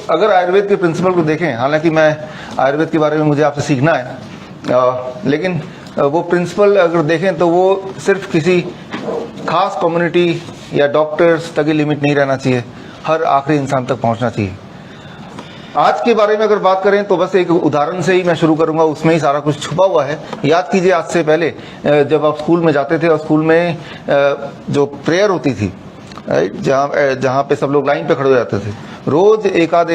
अगर आयुर्वेद के प्रिंसिपल को देखें, हालांकि मैं आयुर्वेद के बारे में मुझे आपसे सीखना है, लेकिन वो प्रिंसिपल अगर देखें तो वो सिर्फ किसी खास कम्युनिटी या डॉक्टर्स तक ही लिमिट नहीं रहना चाहिए, हर आखिरी इंसान तक पहुंचना चाहिए। आज के बारे में अगर बात करें तो बस एक उदाहरण से ही मैं शुरू करूंगा, उसमें ही सारा कुछ छुपा हुआ है। याद कीजिए, आज से पहले जब आप स्कूल में जाते थे और स्कूल में जो प्रेयर होती थी, राइट, जहाँ पे सब लोग लाइन पे खड़े हो जाते थे, रोज एक आध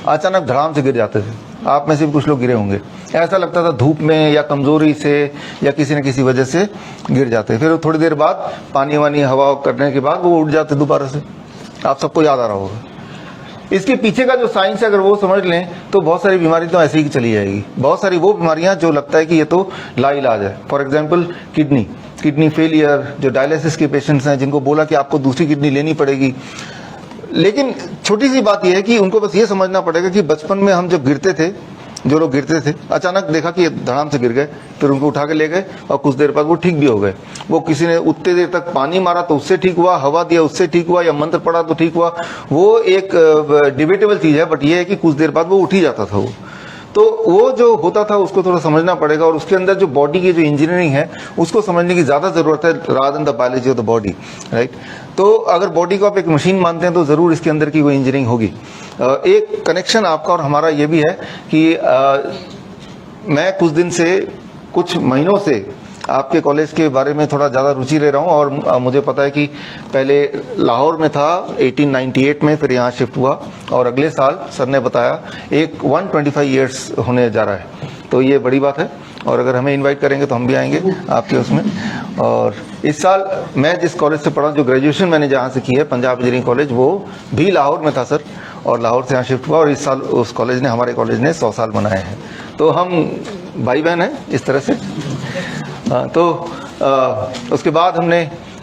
अचानक धड़ाम से गिर जाते थे। आप में से भी कुछ लोग गिरे होंगे। ऐसा लगता था धूप में या कमजोरी से या किसी न किसी वजह से गिर जाते। फिर थोड़ी देर बाद पानी वानी हवा करने के बाद वो उठ जाते दोबारा से। आप सबको याद आ रहा होगा। इसके पीछे का जो साइंस है अगर वो समझ लें तो बहुत सारी बीमारी तो ऐसे ही चली जाएगी। बहुत सारी वो बीमारियां जो लगता है कि ये तो लाइलाज है। फॉर एग्जांपल किडनी फेलियर, जो डायलिसिस के पेशेंट्स हैं जिनको बोला कि आपको दूसरी किडनी लेनी पड़ेगी, लेकिन छोटी सी बात यह है कि उनको बस ये समझना पड़ेगा कि बचपन में हम जब गिरते थे, जो लोग गिरते थे, अचानक देखा कि धड़ाम से गिर गए, फिर उनको उठा के ले गए और कुछ देर बाद वो ठीक भी हो गए। वो किसी ने उतने देर तक पानी मारा तो उससे ठीक हुआ, हवा दिया उससे ठीक हुआ, या मंत्र पढ़ा तो ठीक हुआ। वो एक डिबेटेबल चीज है, बट ये है कि कुछ देर बाद वो उठ ही जाता था। वो तो वो जो होता था उसको थोड़ा समझना पड़ेगा, और उसके अंदर जो बॉडी की जो इंजीनियरिंग है उसको समझने की ज्यादा जरूरत है, rather than the biology of the body, right. तो अगर बॉडी को आप एक मशीन मानते हैं तो जरूर इसके अंदर की कोई इंजीनियरिंग होगी। एक कनेक्शन आपका और हमारा ये भी है कि मैं कुछ महीनों से आपके कॉलेज के बारे में थोड़ा ज़्यादा रुचि ले रहा हूँ, और मुझे पता है कि पहले लाहौर में था 1898 में, फिर यहाँ शिफ्ट हुआ, और अगले साल सर ने बताया एक 125 ईयर्स होने जा रहा है। तो ये बड़ी बात है, और अगर हमें इनवाइट करेंगे तो हम भी आएंगे आपके उसमें। और इस साल मैं जिस कॉलेज से पढ़ा, जो ग्रेजुएशन मैंने जहाँ से की है, पंजाब इंजीनियरिंग कॉलेज, वो भी लाहौर में था सर, और लाहौर से यहाँ शिफ्ट हुआ, और इस साल उस कॉलेज ने, हमारे कॉलेज ने 100 साल मनाए हैं। तो हम भाई बहन हैं इस तरह से। उसके बाद हमने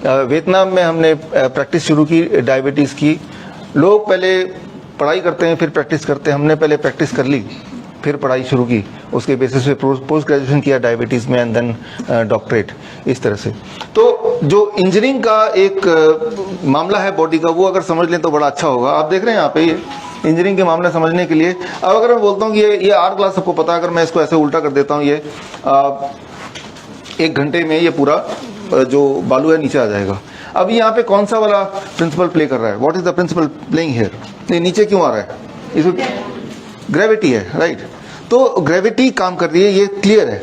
वियतनाम में हमने प्रैक्टिस शुरू की, डायबिटीज़ की। लोग पहले पढ़ाई करते हैं फिर प्रैक्टिस करते हैं, हमने पहले प्रैक्टिस कर ली फिर पढ़ाई शुरू की, उसके बेसिस पे पोस्ट ग्रेजुएशन किया डायबिटीज़ में, एंड देन डॉक्टरेट, इस तरह से। तो जो इंजीनियरिंग का एक मामला है बॉडी का, वो अगर समझ लें तो बड़ा अच्छा होगा। आप देख रहे हैं यहाँ पे ये इंजीनियरिंग के मामले समझने के लिए, अब अगर मैं बोलता हूँ कि ये आर क्लास सबको पता है, अगर मैं इसको ऐसे उल्टा कर देता हूँ, ये 1 घंटे में ये पूरा जो बालू है नीचे आ जाएगा। अब यहाँ पे कौन सा वाला प्रिंसिपल प्ले कर रहा है? What is the principle playing here? ये नीचे क्यों आ रहा है? इसमें ग्रेविटी है, राइट। तो ग्रेविटी काम कर रही है, ये क्लियर है।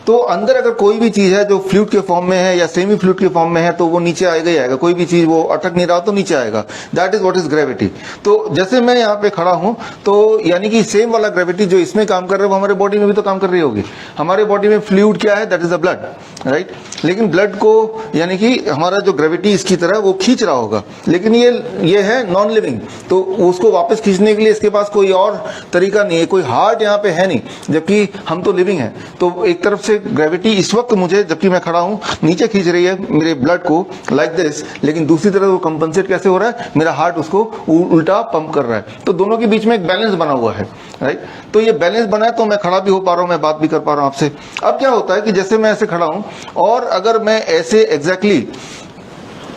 तो अंदर अगर कोई भी चीज है जो फ्लूइड के फॉर्म में है या सेमी फ्लूइड के फॉर्म में है तो वो नीचे आएगा ही आएगा। कोई भी चीज वो अटक नहीं रहा तो नीचे आएगा। That is what is gravity. तो जैसे मैं यहाँ पे खड़ा हूं, तो यानी कि सेम वाला ग्रेविटी जो इसमें काम कर रहा है वो हमारे बॉडी में भी तो काम कर रही होगी। हमारे बॉडी में फ्लूइड क्या है? That is the blood, right. लेकिन ब्लड को यानी कि हमारा जो ग्रेविटी इसकी तरह वो खींच रहा होगा, लेकिन ये है नॉन लिविंग, तो उसको वापस खींचने के लिए इसके पास कोई और तरीका नहीं है, कोई हार्ट यहाँ पे है नहीं, जबकि हम तो लिविंग है। तो एक तरफ से ग्रेविटी इस वक्त मुझे, जबकि मैं खड़ा हूं, नीचे खींच रही है मेरे ब्लड को लाइक दिस, लेकिन दूसरी तरफ वो कंपनसेट कैसे हो रहा है? मेरा हार्ट उसको उल्टा पंप कर रहा है। तो दोनों के बीच में एक बैलेंस बना हुआ है, राइट। तो ये बैलेंस बना है तो मैं खड़ा भी हो पा रहा हूं, मैं बात भी कर पा रहा हूं आपसे। अब क्या होता है कि जैसे मैं ऐसे खड़ा हूं, और अगर मैं ऐसे एग्जैक्टली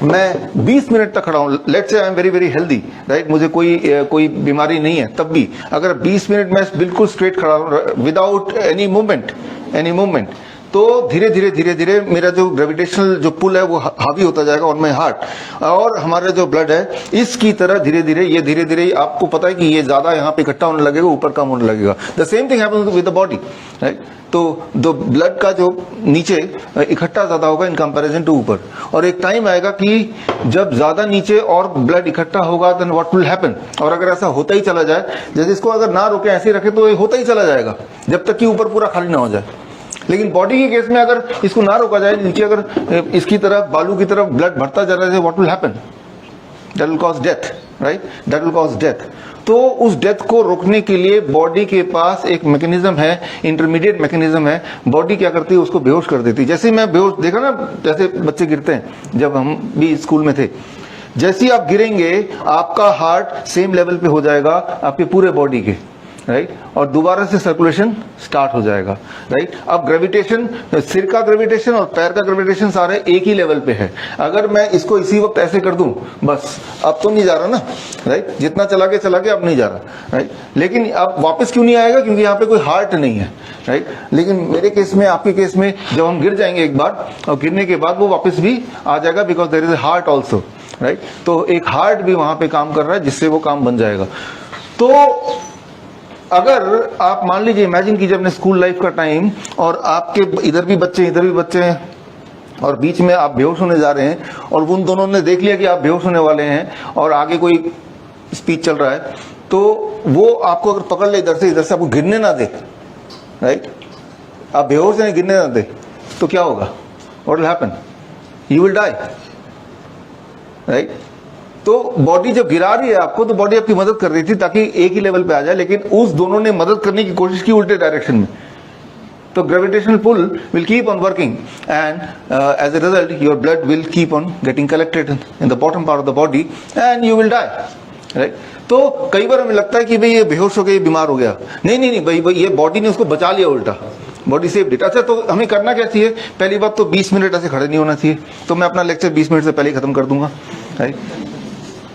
मैं 20 मिनट तक खड़ा हूं, let's say I am very very healthy, right, मुझे कोई बीमारी नहीं है, तब भी अगर 20 मिनट मैं बिल्कुल स्ट्रेट खड़ा हूं विदाउट एनी मूवमेंट, तो धीरे धीरे मेरा जो ग्रेविटेशनल जो पुल है वो हावी होता जाएगा ऑन माय हार्ट, और हमारा जो ब्लड है इसकी तरह धीरे धीरे आपको पता है कि ये ज्यादा यहाँ पे इकट्ठा होने लगेगा, ऊपर कम होने लगेगा। The same thing happens with the body, right. तो ब्लड का जो नीचे इकट्ठा ज्यादा होगा इन कंपैरिजन टू ऊपर, और एक टाइम आएगा कि जब ज्यादा नीचे और ब्लड इकट्ठा होगा देन व्हाट विल हैपन। और अगर ऐसा होता ही चला जाए, जैसे इसको अगर ना रोके ऐसे ही रखे तो ये होता ही चला जाएगा जब तक कि ऊपर पूरा खाली ना हो जाए। लेकिन बॉडी के केस में अगर इसको ना रोका जाए, नीचे अगर इसकी तरफ बालू की तरफ ब्लड बढ़ता जा रहा है, what will happen? That will cause death, right, that will cause death. तो उस डेथ को रोकने के लिए बॉडी के पास एक मैकेनिज्म है, इंटरमीडिएट मैकेनिज्म है। बॉडी क्या करती है? उसको बेहोश कर देती है। जैसे मैं बेहोश देखा ना, जैसे बच्चे गिरते हैं, जब हम भी स्कूल में थे, जैसे ही आप गिरेंगे आपका हार्ट सेम लेवल पे हो जाएगा आपके पूरे बॉडी के, राइट, और दोबारा से सर्कुलेशन स्टार्ट हो जाएगा, राइट। अब ग्रेविटेशन, सिर का ग्रेविटेशन और पैर का ग्रेविटेशन सारे एक ही लेवल पे है। अगर मैं इसको इसी वक्त ऐसे कर दूं, बस अब तो नहीं जा रहा ना, राइट, जितना चला के अब नहीं जा रहा, राइट। लेकिन अब वापस क्यों नहीं आएगा? क्योंकि यहाँ पे कोई हार्ट नहीं है, राइट। लेकिन मेरे केस में, आपके केस में, जब हम गिर जाएंगे एक बार और गिरने के बाद वो वापस भी आ जाएगा, because there is a heart also, right. तो एक हार्ट भी वहां पे काम कर रहा है, जिससे वो काम बन जाएगा। तो अगर आप मान लीजिए, इमेजिन कीजिए अपने स्कूल लाइफ का टाइम, और आपके इधर भी बच्चे हैं, और बीच में आप बेहोश होने जा रहे हैं, और उन दोनों ने देख लिया कि आप बेहोश होने वाले हैं, और आगे कोई स्पीच चल रहा है, तो वो आपको अगर पकड़ ले इधर से आपको गिरने ना दे, राइट, आप बेहोश हैं, गिरने ना दे, तो क्या होगा? What will happen? You will die, right. तो बॉडी जब गिरा रही है आपको, तो बॉडी आपकी मदद कर रही थी ताकि एक ही लेवल पे आ जाए, लेकिन उस दोनों ने मदद करने की कोशिश की उल्टे डायरेक्शन में। तो gravitational pull will keep on working, and as a result your blood will keep on getting collected in the bottom part of the body, and you will die, right. तो कई बार हमें लगता है कि भाई ये बेहोश हो गया, ये बीमार हो गया। नहीं भाई, ये बॉडी ने उसको बचा लिया, उल्टा बॉडी सेव इट। अच्छा, तो हमें करना क्या चाहिए? पहली बात तो 20 मिनट ऐसे खड़े नहीं होना चाहिए, तो मैं अपना लेक्चर 20 मिनट से पहले ही खत्म कर दूंगा, राइट।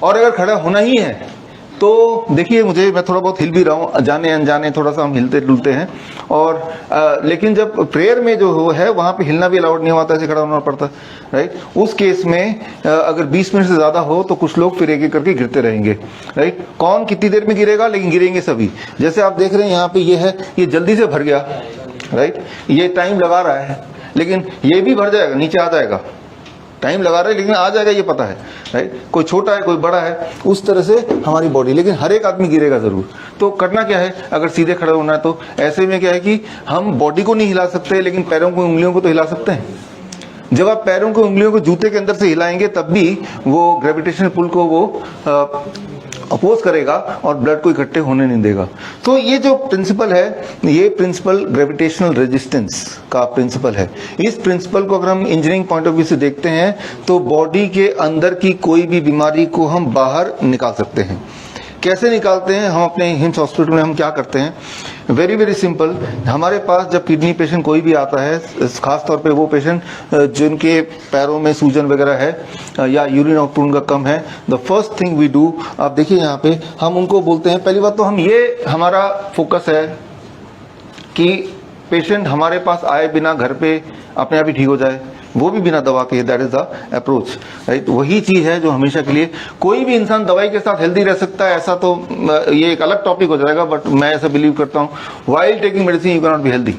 और अगर खड़ा होना ही है तो देखिए, मैं थोड़ा बहुत हिल भी रहा हूँ, जाने अनजाने थोड़ा सा हम हिलते डुलते हैं, और लेकिन जब प्रेयर में जो है वहां पे हिलना भी अलाउड नहीं होता, ऐसे खड़ा होना पड़ता, राइट। उस केस में अगर 20 मिनट से ज्यादा हो तो कुछ लोग फिर एक करके गिरते रहेंगे, राइट। कौन कितनी देर में गिरेगा? लेकिन गिरेंगे सभी। जैसे आप देख रहे हैं यहाँ पे ये है, ये जल्दी से भर गया, राइट, ये टाइम लगा रहा है, लेकिन ये भी भर जाएगा, नीचे आ जाएगा। टाइम लगा रहा है लेकिन आ जाएगा, ये पता है, राइट। कोई छोटा है, कोई बड़ा है, उस तरह से हमारी बॉडी, लेकिन हर एक आदमी गिरेगा जरूर। तो करना क्या है? अगर सीधे खड़े होना है तो ऐसे में क्या है कि हम बॉडी को नहीं हिला सकते, लेकिन पैरों को, उंगलियों को तो हिला सकते हैं। जब आप पैरों को, उंगलियों को जूते के अंदर से हिलाएंगे, तब भी वो ग्रेविटेशनल पुल को वो अपोज करेगा और ब्लड को इकट्ठे होने नहीं देगा। तो ये जो प्रिंसिपल है, ये प्रिंसिपल ग्रेविटेशनल रेजिस्टेंस का प्रिंसिपल है। इस प्रिंसिपल को अगर हम इंजीनियरिंग पॉइंट ऑफ व्यू से देखते हैं, तो बॉडी के अंदर की कोई भी बीमारी को हम बाहर निकाल सकते हैं। कैसे निकालते हैं? हम अपने हिम्स हॉस्पिटल में हम क्या करते हैं? Very simple. हमारे पास जब किडनी पेशेंट कोई भी आता है, खास तौर पे वो पेशेंट जिनके पैरों में सूजन वगैरह है या यूरिन आउटपुट उनका कम है, the first thing we do, आप देखिए यहाँ पे हम उनको बोलते हैं, पहली बात तो हम ये, हमारा फोकस है कि पेशेंट हमारे पास आए बिना घर पे अपने आप ही ठीक हो जाए, वो भी बिना दवा के। That is the approach, right. वही चीज है जो हमेशा के लिए, कोई भी इंसान दवाई के साथ हेल्दी रह सकता है, ऐसा तो ये एक अलग टॉपिक हो जाएगा, बट मैं ऐसा बिलीव करता हूँ, while taking medicine you can not be healthy,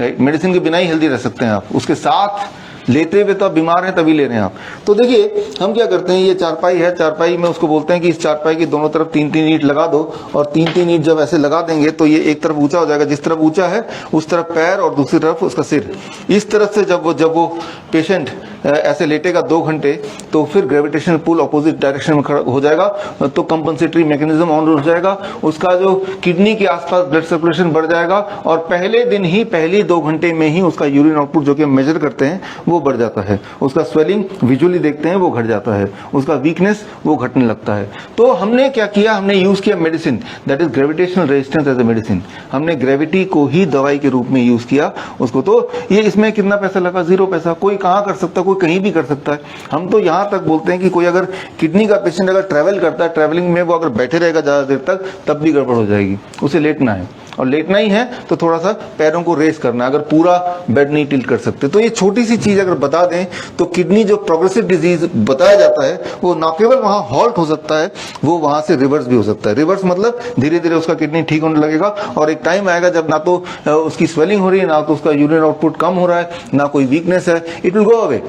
right. Medicine के बिना ही हेल्दी रह सकते हैं आप, उसके साथ लेते हुए तो आप बीमार हैं तभी ले रहे हैं आप। तो देखिए हम क्या करते हैं, ये चारपाई है, चारपाई में उसको बोलते हैं कि इस चारपाई की दोनों तरफ 3-3 ईंट लगा दो, और 3-3 ईंट जब ऐसे लगा देंगे तो ये एक तरफ ऊंचा हो जाएगा, जिस तरफ ऊंचा है उस तरफ पैर और दूसरी तरफ उसका सिर। इस तरफ से जब वो पेशेंट ऐसे लेटेगा 2 घंटे, तो फिर ग्रेविटेशनल पुल अपोजिट डायरेक्शन में हो जाएगा, तो कंपनसेटरी मैकेनिज्म ऑन हो जाएगा, उसका जो किडनी के आसपास ब्लड सर्कुलेशन बढ़ जाएगा, और पहले दिन ही, पहली 2 घंटे में ही उसका यूरिन आउटपुट जो कि हम मेजर करते हैं वो बढ़ जाता है, उसका स्वेलिंग विजुअली देखते हैं वो घट जाता है, उसका वीकनेस वो घटने लगता है। तो हमने क्या किया? हमने यूज किया medicine, that is gravitational resistance as a medicine. हमने ग्रेविटी को ही दवाई के रूप में यूज किया उसको। तो ये, इसमें कितना पैसा लगा? 0 पैसा। कोई कहाँ कर सकता है? कोई कहीं भी कर सकता है। हम तो यहाँ तक बोलते हैं कि कोई अगर किडनी का पेशेंट अगर ट्रैवल करता है, ट्रैवलिंग में वो अगर बैठे रहेगा ज्यादा देर तक, तब भी गड़बड़ हो जाएगी, उसे लेटना है, और लेटना ही है तो थोड़ा सा पैरों को रेस करना, अगर पूरा बेड नहीं टिल्ट कर सकते। तो ये छोटी सी चीज अगर बता दें तो किडनी जो प्रोग्रेसिव डिजीज बताया जाता है, वो ना केवल वहां हॉल्ट हो सकता है, वो वहां से रिवर्स भी हो सकता है। रिवर्स मतलब धीरे धीरे उसका किडनी ठीक होने लगेगा, और एक टाइम आएगा जब ना तो उसकी स्वेलिंग हो रही है, ना तो उसका यूरिन आउटपुट कम हो रहा है, ना कोई वीकनेस है, इट विल गो अवे।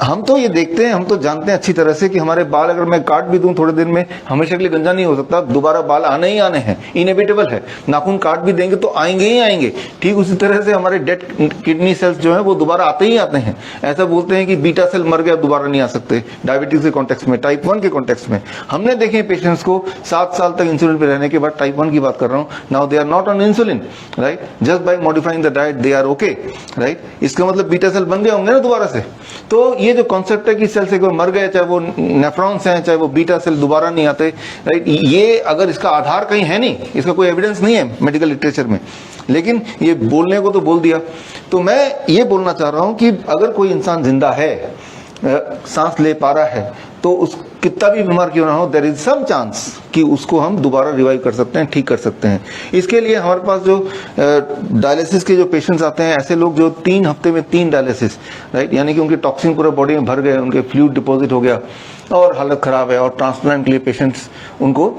हम तो ये देखते हैं, हम तो जानते हैं अच्छी तरह से कि हमारे बाल अगर मैं काट भी दूं थोड़े दिन में, हमेशा के लिए गंजा नहीं हो सकता, दोबारा बाल आने ही आने हैं, इनएविटेबल है। नाखून काट भी देंगे तो आएंगे ही आएंगे। ठीक उसी तरह से हमारे डेड किडनी सेल्स जो है वो दोबारा आते ही आते हैं। ऐसा बोलते हैं कि बीटा सेल मर गया दोबारा नहीं आ सकते, डायबिटीज के कॉन्टेक्स्ट में, टाइप 1 के कॉन्टेक्स्ट में। हमने देखे पेशेंट्स को 7 साल तक इंसुलिन पे रहने के बाद, टाइप 1 की बात कर रहा हूँ, now they are not on insulin, right, just by modifying the diet they are okay, right. इसका मतलब बीटा सेल बन गए होंगे ना दोबारा से। तो ये जो कॉन्सेप्ट है कि सेल से कोई मर गए, चाहे वो नेफ्रॉन्स हैं, चाहे वो बीटा सेल दोबारा नहीं आते, राइट, ये अगर इसका आधार कहीं है नहीं, इसका कोई एविडेंस नहीं है मेडिकल लिटरेचर में, लेकिन ये बोलने को तो बोल दिया। तो मैं ये बोलना चाह रहा हूं कि अगर कोई इंसान जिंदा है, सांस ले पा रहा है, तो उस कितना भी बीमार क्यों ना हो, देयर इज सम चांस कि उसको हम दोबारा रिवाइव कर सकते हैं, ठीक कर सकते हैं। इसके लिए हमारे पास जो डायलिसिस के जो पेशेंट्स आते हैं, ऐसे लोग जो 3 हफ्ते में 3 डायलिसिस, राइट, यानी कि उनके टॉक्सिन पूरे बॉडी में भर गए, उनके फ्लूइड डिपॉजिट हो गया और हालत खराब है, और ट्रांसप्लांट के लिए पेशेंट्स उनको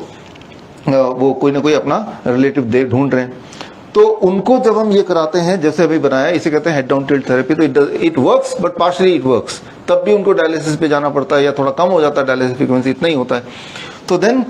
वो कोई ना कोई अपना रिलेटिव ढूंढ रहे हैं, तो उनको जब हम ये कराते हैं, जैसे अभी बनाया, इसे कहते हैं हेड डाउन टिल्ट थेरेपी, तो it works but partially it works, तब भी उनको डायलिसिस पे जाना पड़ता है या थोड़ा कम हो जाता है डायलिसिस फ्रीक्वेंसी, इतना ही होता है। तो देन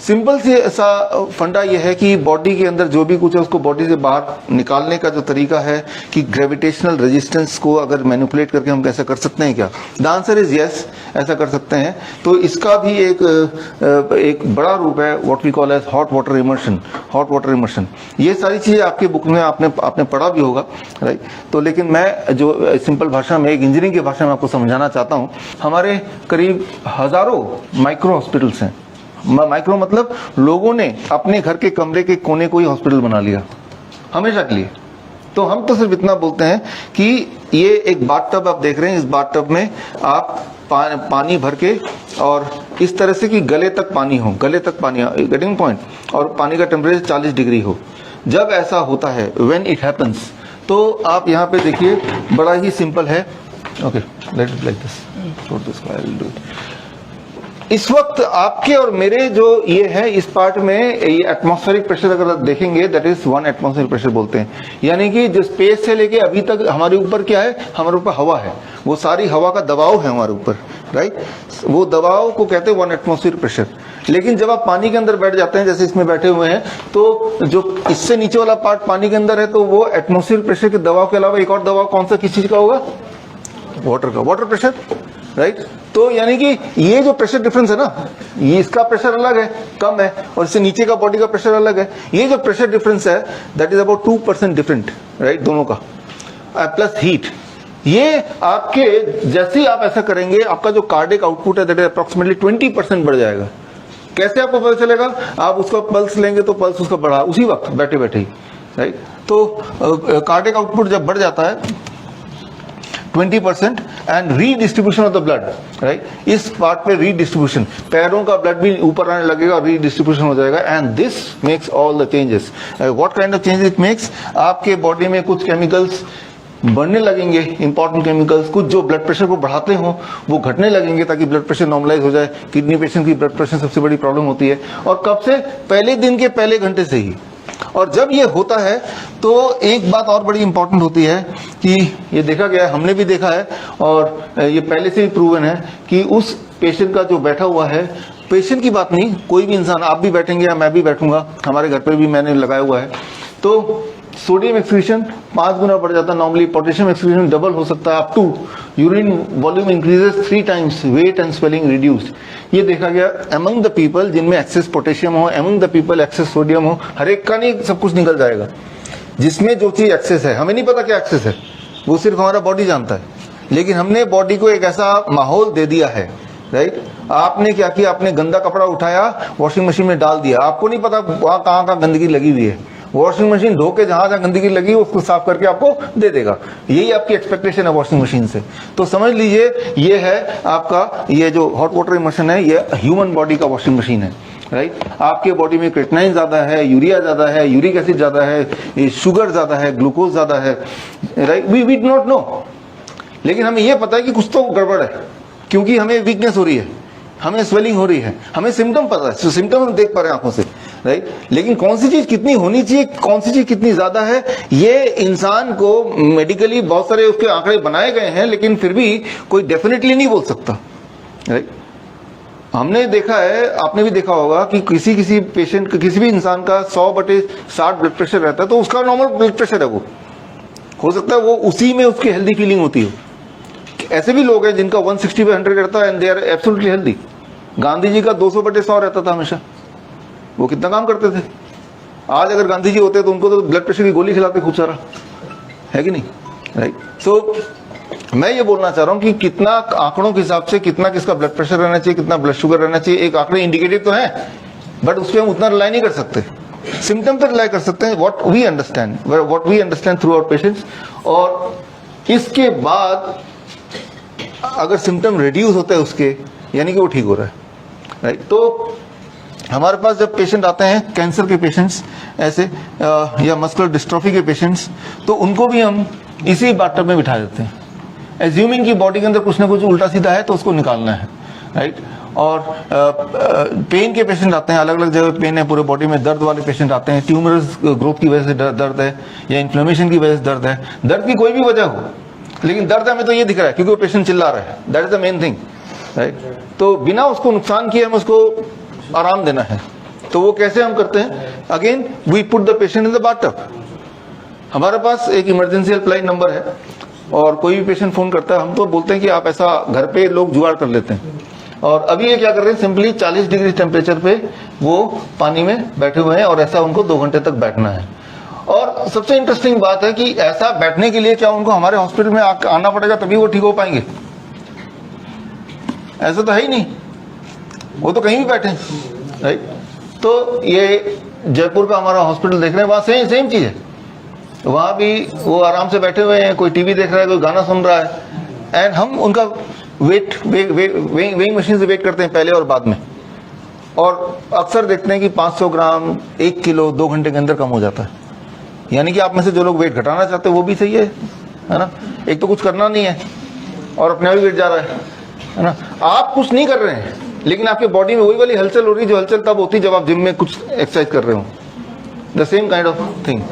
सिंपल सी ऐसा फंडा यह है कि बॉडी के अंदर जो भी कुछ है उसको बॉडी से बाहर निकालने का जो तरीका है कि ग्रेविटेशनल रेजिस्टेंस को अगर मैनिपुलेट करके हम कैसे कर सकते हैं क्या? द आंसर इज यस, ऐसा कर सकते हैं। तो इसका भी एक बड़ा रूप है what we call as hot water immersion. Hot water immersion, ये सारी चीजें आपके बुक में आपने पढ़ा भी होगा, राइट। तो लेकिन मैं जो सिंपल भाषा में, एक इंजीनियरिंग की भाषा में आपको समझाना चाहता हूँ। हमारे करीब हजारों माइक्रो हॉस्पिटल्स हैं। माइक्रो मतलब लोगों ने अपने घर के कमरे के कोने को ही हॉस्पिटल बना लिया हमेशा के लिए। तो हम तो सिर्फ इतना बोलते हैं कि ये एक बाथटब आप देख रहे हैं, इस बाथटब में आप पानी भर के और इस तरह से कि गले तक पानी हो, गले तक पानी, गेटिंग पॉइंट, और पानी का टेम्परेचर 40 डिग्री हो। जब ऐसा होता है, व्हेन इट हैपन्स, तो आप यहाँ पे देखिए बड़ा ही सिंपल है। Okay, let it like this, छोड़ this, I will do it. इस वक्त आपके और मेरे जो ये है, इस पार्ट में ये एटमॉस्फेरिक प्रेशर अगर आप देखेंगे, दैट इज 1 एटमॉस्फेरिक प्रेशर बोलते हैं। यानी कि जो स्पेस से लेके अभी तक हमारे ऊपर क्या है, हमारे ऊपर हवा है, वो सारी हवा का दबाव है हमारे ऊपर, राइट। वो दबाव को कहते हैं 1 एटमॉस्फेरिक प्रेशर। लेकिन जब आप पानी के अंदर बैठ जाते हैं, जैसे इसमें बैठे हुए हैं, तो जो इससे नीचे वाला पार्ट पानी के अंदर है, तो वो एटमॉस्फेरिक प्रेशर के दबाव के अलावा एक और दबाव कौन सा, किस चीज का होगा? वाटर का, वाटर प्रेशर, राइट। तो यानी कि ये जो प्रेशर डिफरेंस है ना, ये इसका प्रेशर अलग है, कम है, और इससे नीचे का बॉडी का प्रेशर अलग है। ये जो प्रेशर डिफरेंस है, that is about 2% different, right, दोनों का, प्लस हीट। ये आपके जैसे ही आप ऐसा करेंगे, आपका जो कार्डिक आउटपुट है दैट इज अप्रोक्सीमेटली 20% बढ़ जाएगा। कैसे आपको पता चलेगा? आप उसका पल्स लेंगे तो पल्स उसका बढ़ा उसी वक्त, बैठे बैठे ही, राइट। तो कार्डिक आउटपुट जब बढ़ जाता है 20% and redistribution of the blood, right. इस पार्ट पे रीडिस्ट्रीब्यूशन, पैरों का ब्लड भी ऊपर आने लगेगा, रीडिस्ट्रीब्यूशन हो जाएगा, and this makes all the changes. What kind of changes it makes? आपके बॉडी में कुछ केमिकल्स बढ़ने लगेंगे, इंपॉर्टेंट केमिकल्स, कुछ जो ब्लड प्रेशर को बढ़ाते हो वो घटने लगेंगे, ताकि ब्लड प्रेशर नॉर्मलाइज हो जाए। किडनी पेशेंट की ब्लड प्रेशर सबसे बड़ी प्रॉब्लम होती है, और कब से? पहले दिन के पहले घंटे से ही। और जब ये होता है तो एक बात और बड़ी इंपॉर्टेंट होती है कि ये देखा गया है, हमने भी देखा है, और ये पहले से ही प्रूवन है कि उस पेशेंट का जो बैठा हुआ है, पेशेंट की बात नहीं, कोई भी इंसान, आप भी बैठेंगे या मैं भी बैठूंगा, हमारे घर पे भी मैंने लगाया हुआ है, तो सोडियम एक्सक्रीशन 5 गुना बढ़ जाता है नॉर्मली, पोटेशियम एक्सक्रीशन डबल हो सकता है, up to urine volume increases 3 times, weight and swelling reduced. ये देखा गया अमंग द पीपल जिनमें एक्सेस पोटेशियम हो, among the people excess sodium हो। हर एक का नहीं सब कुछ निकल जाएगा, जिसमें जो चीज एक्सेस है, हमें नहीं पता क्या एक्सेस है, वो सिर्फ हमारा बॉडी जानता है। लेकिन हमने बॉडी को एक ऐसा माहौल दे दिया है, राइट। आपने क्या किया? आपने गंदा कपड़ा उठाया, वॉशिंग मशीन में डाल दिया, आपको नहीं पता वहां कहाँ गंदगी लगी हुई है। वॉशिंग मशीन धो के जहां जहां गंदगी लगी उसको साफ करके आपको दे देगा। यही आपकी एक्सपेक्टेशन है वॉशिंग मशीन से। तो समझ लीजिए ये है आपका, ये जो हॉट वाटर इमर्शन है, ये ह्यूमन बॉडी का वॉशिंग मशीन है, राइट। आपके बॉडी में क्रिएटिनिन ज्यादा है, यूरिया ज्यादा है, यूरिक एसिड ज्यादा है, शुगर ज्यादा है, ग्लूकोज ज्यादा है, right. We do not know, लेकिन हमें यह पता है कि कुछ तो गड़बड़ है, क्योंकि हमें वीकनेस हो रही है, हमें स्वेलिंग हो रही है, हमें सिम्टम पता है, सिम्टम हम देख पा रहे हैं आंखों से, राइट। लेकिन कौन सी चीज कितनी होनी चाहिए, कौन सी चीज कितनी ज्यादा है, ये इंसान को मेडिकली बहुत सारे उसके आंकड़े बनाए गए हैं, लेकिन फिर भी कोई डेफिनेटली नहीं बोल सकता, राइट। हमने देखा है, आपने भी देखा होगा कि किसी पेशेंट का, किसी भी इंसान का 100/60 ब्लड प्रेशर रहता है तो उसका नॉर्मल ब्लड प्रेशर है। वो हो सकता है वो उसी में उसकी हेल्दी फीलिंग होती हो। ऐसे भी लोग हैं जिनका 160/100 रहता है and they are absolutely healthy. Gandhi ji का 200/100 रहता था हमेशा। वो कितना काम करते थे। आज अगर गांधी जी होते तो उनको तो ब्लड प्रेशर की गोली खिलाते खूब सारा, है कि नहीं, राइट। सो मैं ये बोलना चाह रहा हूं कि कितना आंकड़ों के हिसाब से कितना किसका ब्लड प्रेशर रहना चाहिए, कितना ब्लड शुगर रहना चाहिए, एक आंकड़े इंडिकेटिव तो है, बट उस पर हम उतना रिलाई नहीं कर सकते। सिम्टम पर रिलाई कर सकते हैं, what we understand through our patients. और इसके बाद अगर सिम्टम रिड्यूस होते हैं उसके, यानी कि वो ठीक हो रहा है, राइट। तो हमारे पास जब पेशेंट आते हैं, कैंसर के पेशेंट्स ऐसे या मस्कुलर डिस्ट्रॉफी के पेशेंट्स, तो उनको भी हम इसी बाथटब में बिठा देते हैं, एज्यूमिंग की बॉडी के अंदर कुछ ना कुछ उल्टा सीधा है तो उसको निकालना है, राइट। और पेन के पेशेंट आते हैं, अलग अलग जगह पेन है पूरे बॉडी में, दर्द वाले पेशेंट आते हैं, ट्यूमरस ग्रोथ की वजह से दर्द है या इन्फ्लेमेशन की वजह से दर्द है, दर्द की कोई भी वजह हो, लेकिन दर्द हमें तो ये दिख रहा है क्योंकि वो पेशेंट चिल्ला रहा है, that is the main thing, right. तो बिना उसको नुकसान किए हमें उसको आराम देना है। तो वो कैसे हम करते हैं, again we put the patient in the bathtub. हमारे पास एक इमरजेंसी हेल्पलाइन नंबर है और कोई भी पेशेंट फोन करता है, हम तो बोलते हैं कि आप ऐसा घर पे लोग जुगाड़ कर लेते हैं। और अभी ये क्या कर रहे हैं, सिंपली 40 डिग्री टेम्परेचर पे वो पानी में बैठे हुए हैं और ऐसा उनको 2 घंटे तक बैठना है। और सबसे इंटरेस्टिंग बात है कि ऐसा बैठने के लिए क्या उनको हमारे हॉस्पिटल में आना पड़ेगा तभी वो ठीक हो पाएंगे? ऐसा तो है ही नहीं, वो तो कहीं भी बैठे, राइट। तो ये जयपुर का हमारा हॉस्पिटल देख रहे हैं, वहां सेम चीज है। वहां भी वो आराम से बैठे हुए हैं, कोई टीवी देख रहा है, कोई गाना सुन रहा है, एंड हम उनका वेइंग मशीन से वेट करते हैं पहले और बाद में। और अक्सर देखते हैं कि 500 ग्राम 1 किलो 2 घंटे के अंदर कम हो जाता है। यानी कि आप में से जो लोग वेट घटाना चाहते हैं वो भी सही है ना। एक तो कुछ करना नहीं है और अपने आप ही वेट जा रहा है ना। आप कुछ नहीं कर रहे हैं लेकिन आपके बॉडी में वही वाली हलचल हो रही है जो हलचल तब होती है जब आप जिम में कुछ एक्सरसाइज कर रहे हो। The same kind of thing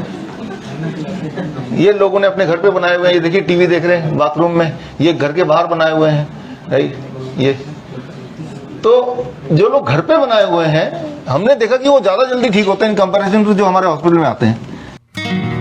ये लोगों ने अपने घर पे बनाए हुए हैं। ये देखिए टीवी देख रहे हैं बाथरूम में, ये घर के बाहर बनाए हुए हैं, राइट। ये तो जो लोग घर पे बनाए हुए हैं हमने देखा कि वो ज्यादा जल्दी ठीक होते हैं इन कंपैरिजन टू जो हमारे हॉस्पिटल में आते हैं।